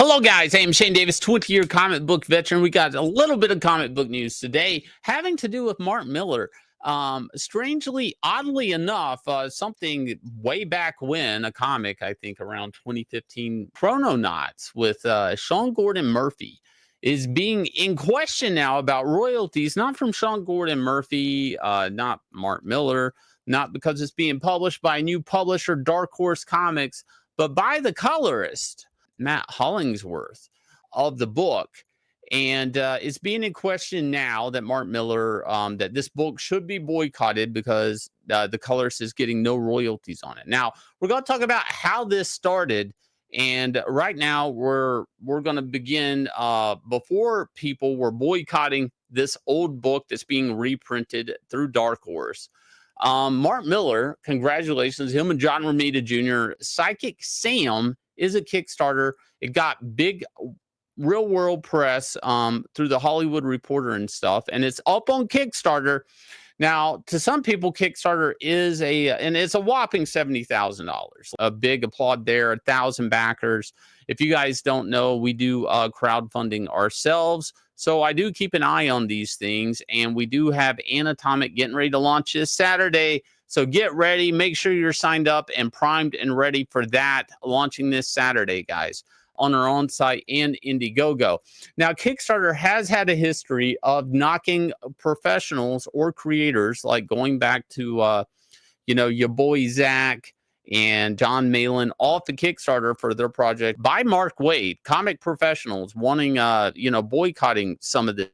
Hello, guys. I am Shane Davis, 20-year comic book veteran. We got a little bit of comic book news today having to do with Mark Millar. Strangely, oddly enough, something way back when, a comic, I think around 2015, Chrononauts with Sean Gordon Murphy is being in question now about royalties, not from Sean Gordon Murphy, not Mark Millar, not because it's being published by a new publisher, Dark Horse Comics, but by the colorist, Matt Hollingsworth, of the book. And it's being in question now that Mark Millar, that this book should be boycotted because the colorist is getting no royalties on it. Now, we're going to talk about how this started. And right now, we're going to begin before people were boycotting this old book that's being reprinted through Dark Horse. Mark Millar, congratulations, him and John Romita Jr. Psychic Sam is a Kickstarter. It got big real world press through the Hollywood Reporter and stuff, and it's up on Kickstarter. Now, to some people, Kickstarter is and it's a whopping $70,000. A big applaud there, 1,000 backers. If you guys don't know, we do crowdfunding ourselves. So I do keep an eye on these things, and we do have Anatomic getting ready to launch this Saturday. So get ready. Make sure you're signed up and primed and ready for that, launching this Saturday, guys, on our own site and Indiegogo. Now, Kickstarter has had a history of knocking professionals or creators, like going back to, your boy Zach and John Malin, off the Kickstarter for their project by Mark Waid. Comic professionals wanting, boycotting some of this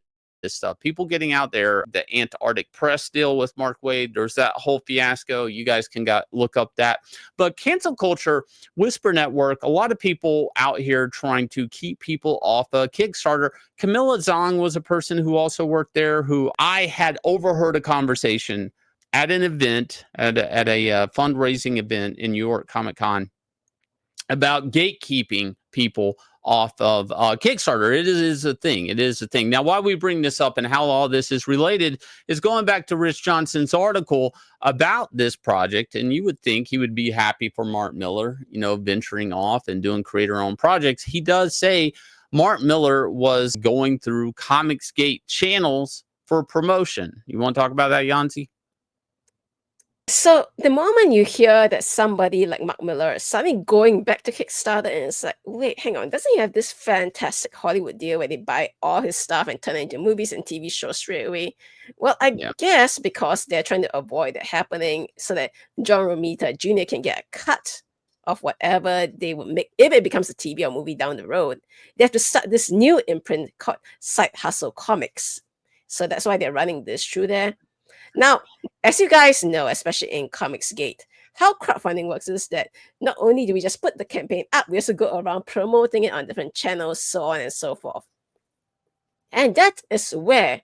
stuff. People getting out there, the Antarctic press deal with Mark Waid. There's that whole fiasco. You guys can look up that. But cancel culture, Whisper Network, a lot of people out here trying to keep people off of Kickstarter. Camilla Zong was a person who also worked there, who I had overheard a conversation at an event, at a fundraising event in New York Comic Con, about gatekeeping people off of Kickstarter. It is a thing. It is a thing. Now, why we bring this up and how all this is related is going back to Rich Johnson's article about this project. And you would think he would be happy for Mark Millar, venturing off and doing creator-owned projects. He does say Mark Millar was going through Comicsgate channels for promotion. You want to talk about that, Yanzi? So the moment you hear that somebody like Mark Millar is suddenly going back to Kickstarter, and it's like, wait, hang on, doesn't he have this fantastic Hollywood deal where they buy all his stuff and turn it into movies and TV shows straight away? Well, I guess because they're trying to avoid that happening so that John Romita Jr. can get a cut of whatever they would make if it becomes a TV or movie down the road. They have to start this new imprint called Side Hustle Comics. So that's why they're running this through there. Now, as you guys know, especially in Comicsgate, how crowdfunding works is that not only do we just put the campaign up, we also go around promoting it on different channels, so on and so forth. And that is where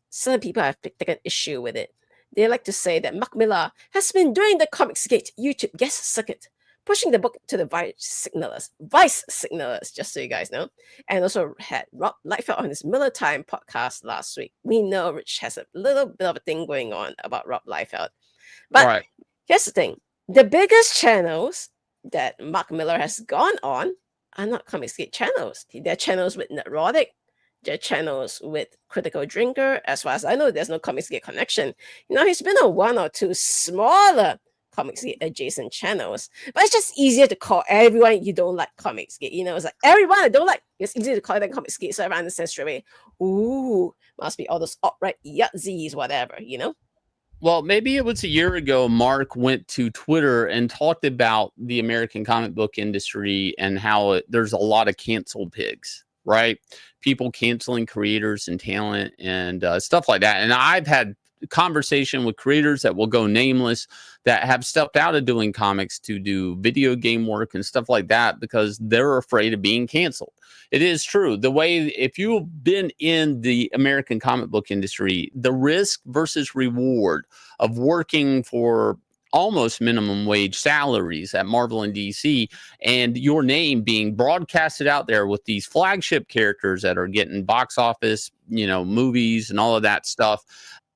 some people have taken issue with it. They like to say that Mark Millar has been doing the Comicsgate YouTube guest circuit, pushing the book to the vice signalers, just so you guys know. And also had Rob Liefeld on his Miller Time podcast last week. We know Rich has a little bit of a thing going on about Rob Liefeld. But here's the thing. The biggest channels that Mark Millar has gone on are not Comicsgate channels. They're channels with Neurotic. They're channels with Critical Drinker. As far as I know, there's no Comicsgate connection. He's been on one or two smaller Comicsgate adjacent channels, but it's just easier to call everyone you don't like Comicsgate. It's like everyone I don't like, it's easier to call them Comicsgate, so everyone understands straight away. Ooh, must be all those alt-right Yazis, whatever, Well, maybe it was a year ago, Mark went to Twitter and talked about the American comic book industry and how there's a lot of canceled pigs, right? People canceling creators and talent and stuff like that. And I've had conversation with creators that will go nameless that have stepped out of doing comics to do video game work and stuff like that because they're afraid of being canceled. It is true. The way, if you've been in the American comic book industry, the risk versus reward of working for almost minimum wage salaries at Marvel and DC and your name being broadcasted out there with these flagship characters that are getting box office, movies and all of that stuff.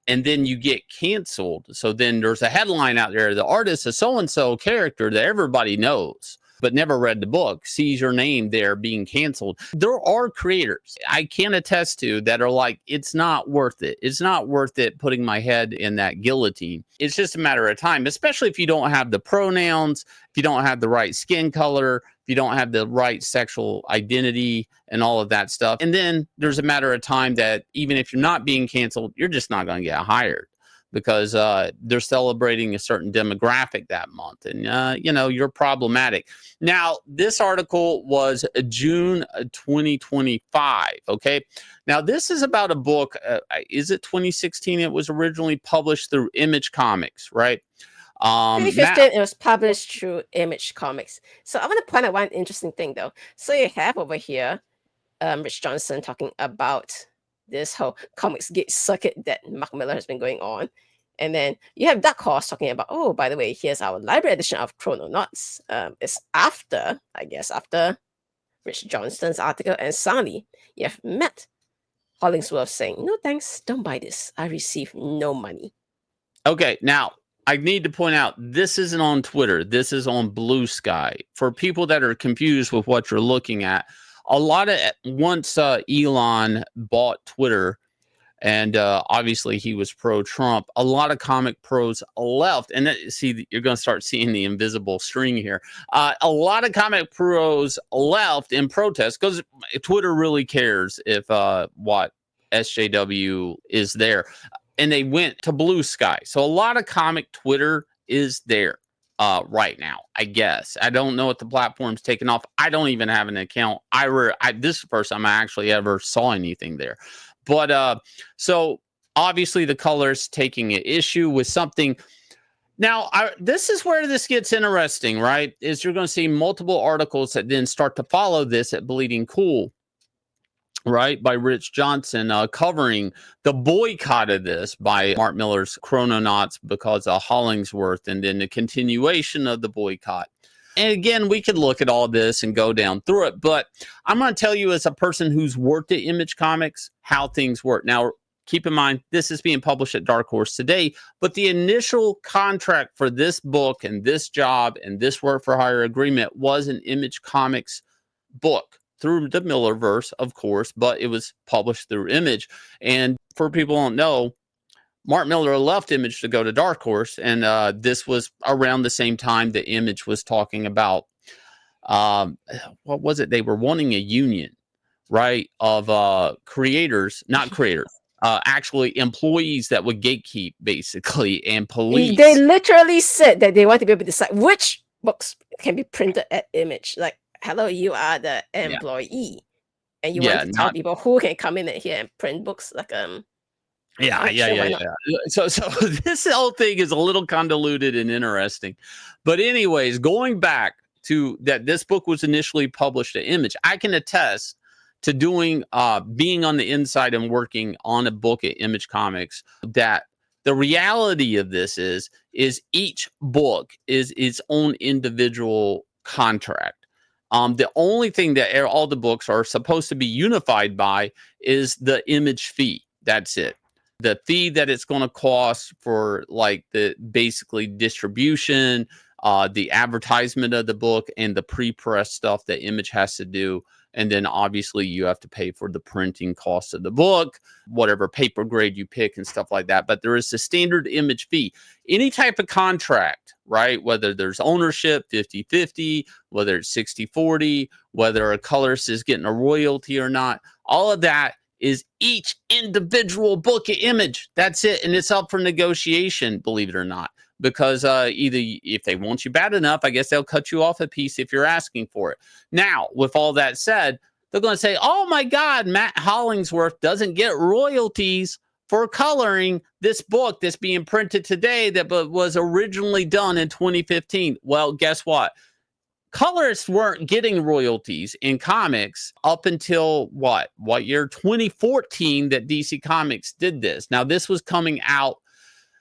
And then you get canceled. So then there's a headline out there, the artist is so-and-so character that everybody knows. but never read the book sees your name there being canceled. There are creators I can attest to that are like, it's not worth it. It's not worth it putting my head in that guillotine. It's just a matter of time, especially if you don't have the pronouns, if you don't have the right skin color, if you don't have the right sexual identity and all of that stuff. And then there's a matter of time that even if you're not being canceled, you're just not going to get hired, because they're celebrating a certain demographic that month. And, you know, you're problematic. Now, this article was June 2025. Okay. Now, this is about a book. Is it 2016? It was originally published through Image Comics, right? 2015, it was published through Image Comics. So I want to point out one interesting thing, though. So you have over here Rich Johnson talking about this whole comics gate circuit that Mark Millar has been going on. And then you have Dark Horse talking about, oh, by the way, here's our library edition of Chrononauts. It's after, I guess, after Rich Johnston's article. And suddenly you have Matt Hollingsworth saying, no thanks, don't buy this. I receive no money. Okay, now I need to point out, this isn't on Twitter. This is on Blue Sky. For people that are confused with what you're looking at, a lot of, once Elon bought Twitter, and obviously he was pro-Trump, a lot of comic pros left. And see, you're going to start seeing the invisible string here. A lot of comic pros left in protest because Twitter really cares if what SJW is there. And they went to Blue Sky. So a lot of comic Twitter is there right now, I guess. I don't know if the platform's taken off. I don't even have an account. This is the first time I actually ever saw anything there. But so obviously the colorist taking an issue with something. Now, this is where this gets interesting, right? Is you're going to see multiple articles that then start to follow this at Bleeding Cool, right, by Rich Johnson, covering the boycott of this by Mark Millar's Chrononauts because of Hollingsworth, and then the continuation of the boycott. And again, we could look at all this and go down through it, but I'm going to tell you, as a person who's worked at Image Comics, how things work. Now, keep in mind, this is being published at Dark Horse today, but the initial contract for this book and this job and this work for hire agreement was an Image Comics book through the Millarverse, of course, but it was published through Image. And for people who don't know, Mark Millar left Image to go to Dark Horse, and this was around the same time that Image was talking about, what was it? They were wanting a union, right, of creators, not creators, actually employees that would gatekeep, basically, and police. They literally said that they want to be able to decide which books can be printed at Image. Like, hello, you are the employee, and you want to tell people who can come in here and print books. Like, yeah. So this whole thing is a little convoluted and interesting, but anyways, going back to that, this book was initially published at Image. I can attest to doing, being on the inside and working on a book at Image Comics, that the reality of this is each book is its own individual contract. The only thing that all the books are supposed to be unified by is the Image fee. That's it. The fee that it's going to cost for, like, the basically distribution, the advertisement of the book, and the pre-press stuff that Image has to do. And then obviously you have to pay for the printing cost of the book, whatever paper grade you pick and stuff like that. But there is the standard Image fee. Any type of contract, right? Whether there's ownership, 50-50, whether it's 60-40, whether a colorist is getting a royalty or not, all of that is each individual book at Image. That's it. And it's up for negotiation, believe it or not. Because either if they want you bad enough, I guess they'll cut you off a piece if you're asking for it. Now, with all that said, they're going to say, oh my God, Matt Hollingsworth doesn't get royalties for coloring this book that's being printed today that was originally done in 2015. Well, guess what? Colorists weren't getting royalties in comics up until what year? 2014, that DC Comics did this. Now, this was coming out,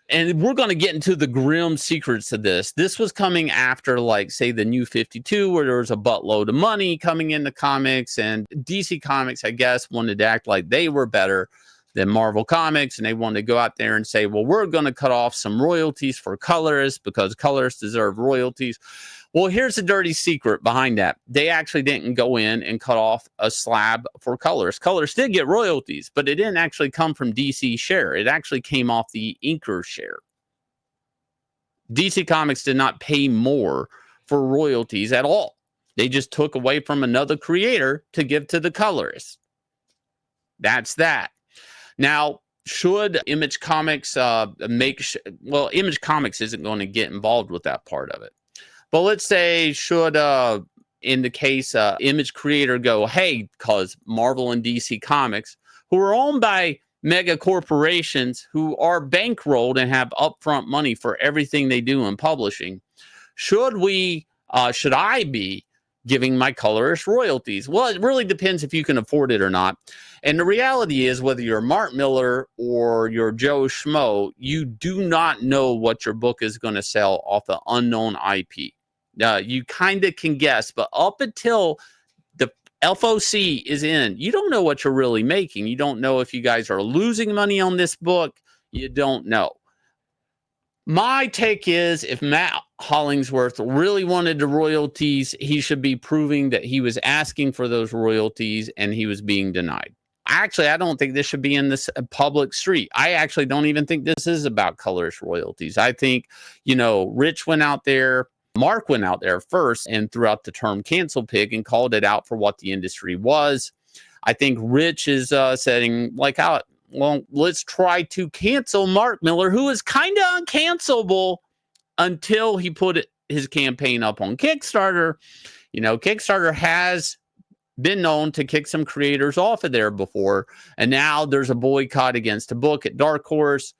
and we're going to get into the grim secrets of this. This was coming after, like, say, the New 52, where there was a buttload of money coming into comics, and DC Comics, I guess, wanted to act like they were better. than Marvel Comics, and they wanted to go out there and say, well, we're going to cut off some royalties for colorists because colorists deserve royalties. Well, here's the dirty secret behind that. They actually didn't go in and cut off a slab for colorists. Colorists did get royalties, but it didn't actually come from DC share. It actually came off the inker share. DC Comics did not pay more for royalties at all. They just took away from another creator to give to the colorist. That's that. Now, should Image Comics well, Image Comics isn't going to get involved with that part of it. But let's say, should, in the case, Image Creator go, hey, because Marvel and DC Comics, who are owned by mega corporations who are bankrolled and have upfront money for everything they do in publishing, should I be giving my colorist royalties? Well, it really depends if you can afford it or not. And the reality is, whether you're Mark Millar or you're Joe Schmo, you do not know what your book is going to sell off the unknown IP. You kind of can guess, but up until the FOC is in, you don't know what you're really making. You don't know if you guys are losing money on this book. You don't know. My take is, if Matt Hollingsworth really wanted the royalties, he should be proving that he was asking for those royalties and he was being denied. Actually, I don't think this should be in this public street. I actually don't even think this is about colorist royalties. I think, Rich went out there, Mark went out there first and threw out the term cancel pig and called it out for what the industry was. I think Rich is saying, well, let's try to cancel Mark Millar, who is kind of uncancelable until he put his campaign up on Kickstarter. Kickstarter has been known to kick some creators off of there before, and now there's a boycott against a book at Dark Horse.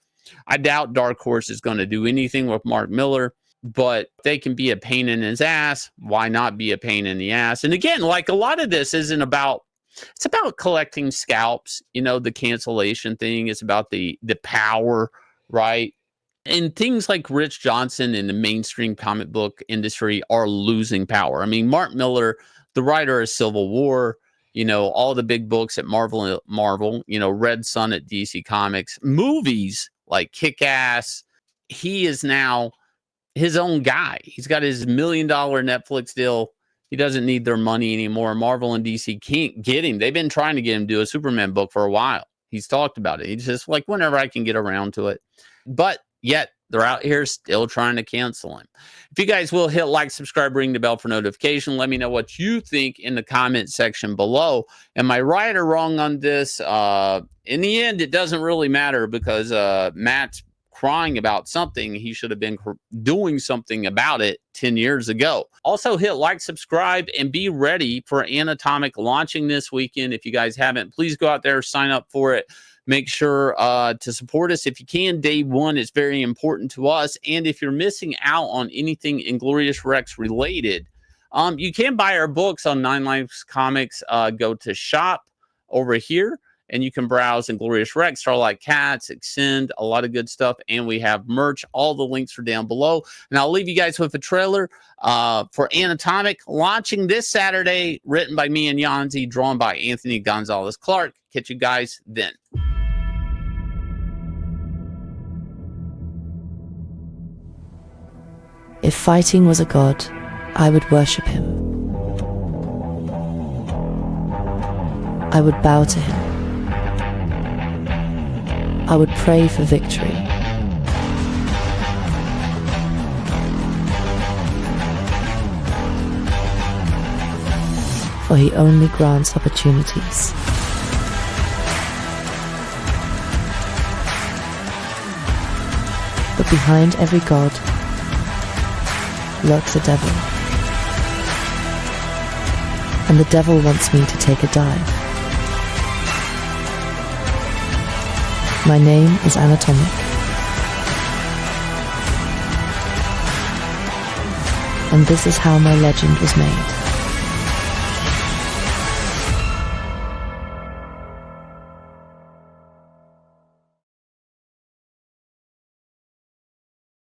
I doubt Dark Horse is going to do anything with Mark Millar, but they can be a pain in his ass. Why not be a pain in the ass? And again, like, a lot of this isn't about, it's about collecting scalps. The cancellation thing is about the power, right? And things like Rich Johnson in the mainstream comic book industry are losing power. I mean, Mark Millar, the writer of Civil War, all the big books at Marvel, Red Sun at DC Comics, movies like Kick-Ass, he is now his own guy. He's got his $1 million Netflix deal. He doesn't need their money anymore. Marvel and DC can't get him. They've been trying to get him to do a Superman book for a while. He's talked about it. He's just like, whenever I can get around to it. But yet, they're out here still trying to cancel him. If you guys will hit like, subscribe, ring the bell for notification. Let me know what you think in the comment section below. Am I right or wrong on this? In the end, it doesn't really matter because Matt's crying about something. He should have been doing something about it 10 years ago. Also, hit like, subscribe, and be ready for Anatomic launching this weekend. If you guys haven't, please go out there, sign up for it. Make sure to support us if you can. Day one is very important to us. And if you're missing out on anything Inglorious Rex related, you can buy our books on Nine Lives Comics. Go to shop over here, and you can browse Inglorious Rex, Starlight Cats, Extend, a lot of good stuff. And we have merch. All the links are down below. And I'll leave you guys with a trailer for Anatomic, launching this Saturday, written by me and Yanzi, drawn by Anthony Gonzalez Clark. Catch you guys then. If fighting was a god, I would worship him. I would bow to him. I would pray for victory. For he only grants opportunities. But behind every god lurks a devil. And the devil wants me to take a dive. My name is Anatomic. And this is how my legend was made.